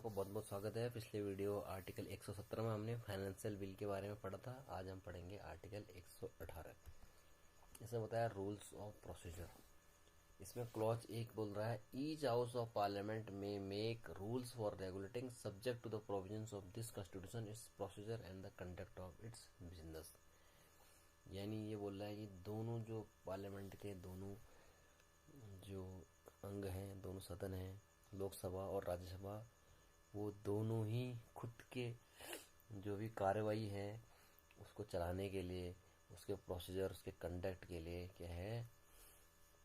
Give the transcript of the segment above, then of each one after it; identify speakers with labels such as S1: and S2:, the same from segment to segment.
S1: आपका बहुत बहुत स्वागत है। पिछले वीडियो आर्टिकल 117 में हमने फाइनेंशियल बिल के बारे में पढ़ा था। आज हम पढ़ेंगे आर्टिकल 118। इसमें बताया रूल्स ऑफ प्रोसीजर। इसमें क्लॉज 1 बोल रहा है ईच हाउस ऑफ पार्लियामेंट में make rules for regulating subject to the provisions of this constitution its procedure and the conduct of its business. यानी ये बोल रहा है कि दोनों जो पार्लियामेंट के दोनों जो अंग हैं, दोनों सदन हैं, लोकसभा और राज्यसभा, वो दोनों ही खुद के जो भी कार्रवाई है उसको चलाने के लिए, उसके प्रोसीजर, उसके कंडक्ट के लिए क्या है,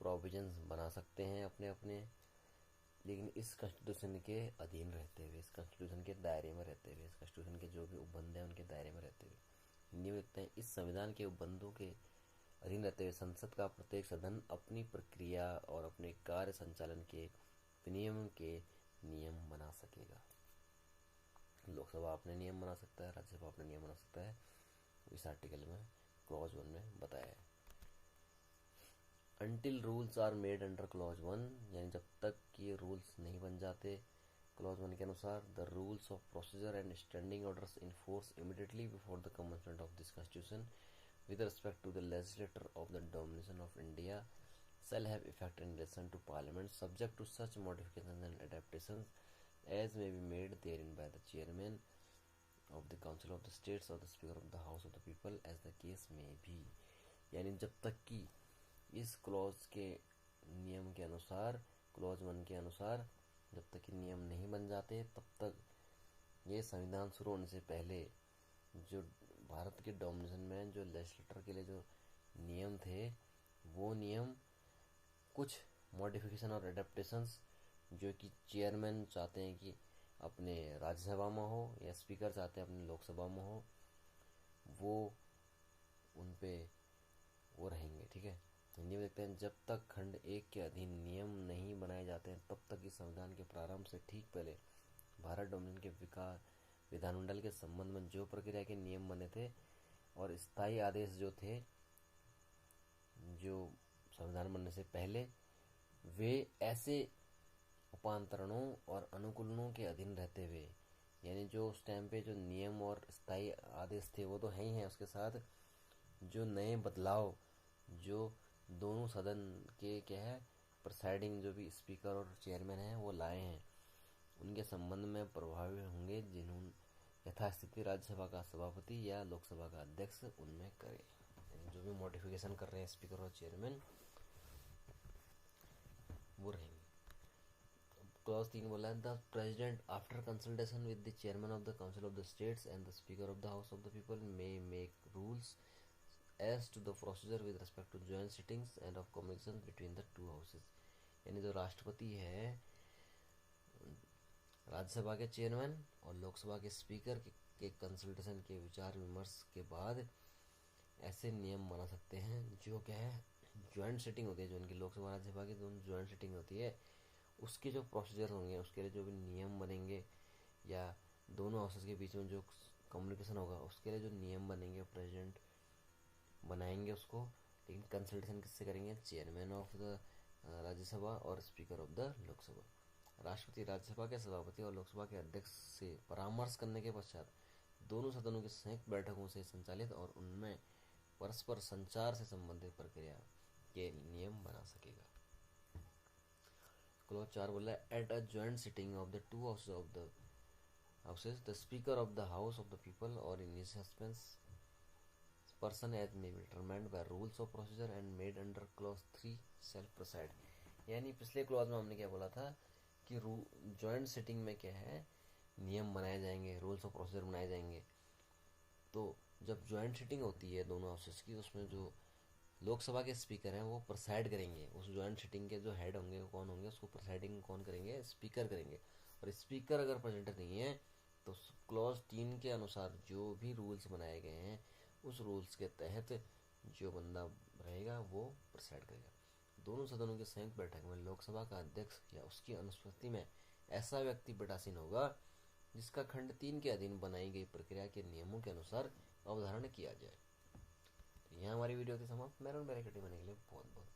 S1: प्रोविजंस बना सकते हैं अपने अपने, लेकिन इस कॉन्स्टिट्यूशन के अधीन रहते हुए, इस कॉन्स्टिट्यूशन के दायरे में रहते हुए, इस कॉन्स्टिट्यूशन के जो भी उपबंध हैं उनके दायरे में रहते हुए। हिंदी में लिखते हैं इस संविधान के उपबंधों के अधीन रहते हुए संसद का प्रत्येक सदन अपनी प्रक्रिया और अपने कार्य संचालन के विनियम के नियम बना सकेगा। लोकसभा अपने नियम बना सकता है, राज्यसभा अपने नियम बना सकता है। इस आर्टिकल में क्लॉज 1 में बताया है। Until rules are made under clause 1, यानी जब तक कि रूल्स नहीं बन जाते क्लॉज 1 के अनुसार, the rules of procedure and standing orders in force immediately before the commencement of this constitution with respect to the legislature of the domination of India shall have effect in relation to Parliament, subject to such modifications and adaptations as may be made therein by the chairman of the Council of the States or the Speaker of the House of the People as the case may be। यानी जब तक कि इस clause के नियम के अनुसार, clause 1 के अनुसार जब तक कि नियम नहीं बन जाते, तब तक ये संविधान शुरू होने से पहले जो भारत के डोमिनेशन में जो लेजिस्लेटर के लिए जो नियम थे, वो नियम कुछ मॉडिफिकेशन और एडेप्टेशंस जो कि चेयरमैन चाहते हैं कि अपने राज्यसभा में हो या स्पीकर चाहते हैं अपने लोकसभा में हो, वो उन पे वो रहेंगे। ठीक है। हिंदी में देखते हैं जब तक खंड 1 के अधीन नियम नहीं बनाए जाते हैं तब तक इस संविधान के प्रारंभ से ठीक पहले भारत डोमिनियन के विधानमंडल के संबंध में जो प्रक्रिया के नियम बने थे और स्थायी आदेश जो थे, जो संविधान बनने से पहले, वे ऐसे उपांतरणों और अनुकूलनों के अधीन रहते हुए, यानी जो उस टाइम पे जो नियम और स्थायी आदेश थे वो तो है ही हैं, उसके साथ जो नए बदलाव जो दोनों सदन के क्या है प्रिसाइडिंग जो भी स्पीकर और चेयरमैन हैं वो लाए हैं, उनके संबंध में प्रभावी होंगे जिन्होंने यथास्थिति राज्यसभा का सभापति या लोकसभा का अध्यक्ष उनमें करे। जो भी मॉडिफिकेशन कर रहे हैं स्पीकर और चेयरमैन, वो रहेंगे। क्लॉज 3 बोला है the president after consultation with the chairman of the council of the states and the speaker of the house of the people may make rules as to the procedure with respect to joint sittings and of communication between the two houses. यानी जो राष्ट्रपति है, राज्यसभा के chairman और लोकसभा के speaker के consultation के विचार विमर्श के बाद ऐसे नियम बना सकते हैं जो क्या है ज्वाइंट सिटिंग होती है, जो उनकी लोकसभा राज्यसभा की दोनों ज्वाइंट सिटिंग होती है, उसके जो प्रोसीजर होंगे, उसके लिए जो भी नियम बनेंगे या दोनों हाउसेस के बीच में जो कम्युनिकेशन होगा उसके लिए जो नियम बनेंगे प्रेसिडेंट बनाएंगे उसको, लेकिन कंसल्टेशन किससे करेंगे? चेयरमैन ऑफ द राज्यसभा और स्पीकर ऑफ द लोकसभा। राष्ट्रपति राज्यसभा के सभापति और लोकसभा के अध्यक्ष से परामर्श करने के पश्चात दोनों सदनों की संयुक्त बैठकों से संचालित और उनमें परस्पर संचार से संबंधित प्रक्रिया के नियम बना सकेगा। क्लॉज 4 बोला है at a joint sitting of the two houses the speaker of the house of the people और in his absence person as may be determined by rules of procedure and made under clause 3 self preside. यानी पिछले clause में हमने क्या बोला था कि joint sitting में क्या है नियम बनाए जाएंगे, रूल्स ऑफ प्रोसीजर बनाए जाएंगे। तो जब ज्वाइंट सिटिंग होती है दोनों हाउसेस की, उसमें जो लोकसभा के स्पीकर हैं वो प्रिसाइड करेंगे। उस ज्वाइंट सिटिंग के जो हेड होंगे वो कौन होंगे, उसको प्रिसाइडिंग कौन करेंगे? स्पीकर करेंगे। और स्पीकर अगर प्रेजेंट नहीं है तो क्लॉज 3 के अनुसार जो भी रूल्स बनाए गए हैं उस रूल्स के तहत जो बंदा रहेगा वो प्रिसाइड करेगा। दोनों सदनों की संयुक्त बैठक में लोकसभा का अध्यक्ष या उसकी अनुपस्थिति में ऐसा व्यक्ति पीठासीन होगा जिसका खंड 3 के अधीन बनाई गई प्रक्रिया के नियमों के अनुसार अवधारण किया जाए। तो यहाँ हमारी वीडियो की समाप्त। मेरा बैरिकेड बनने के लिए बहुत बहुत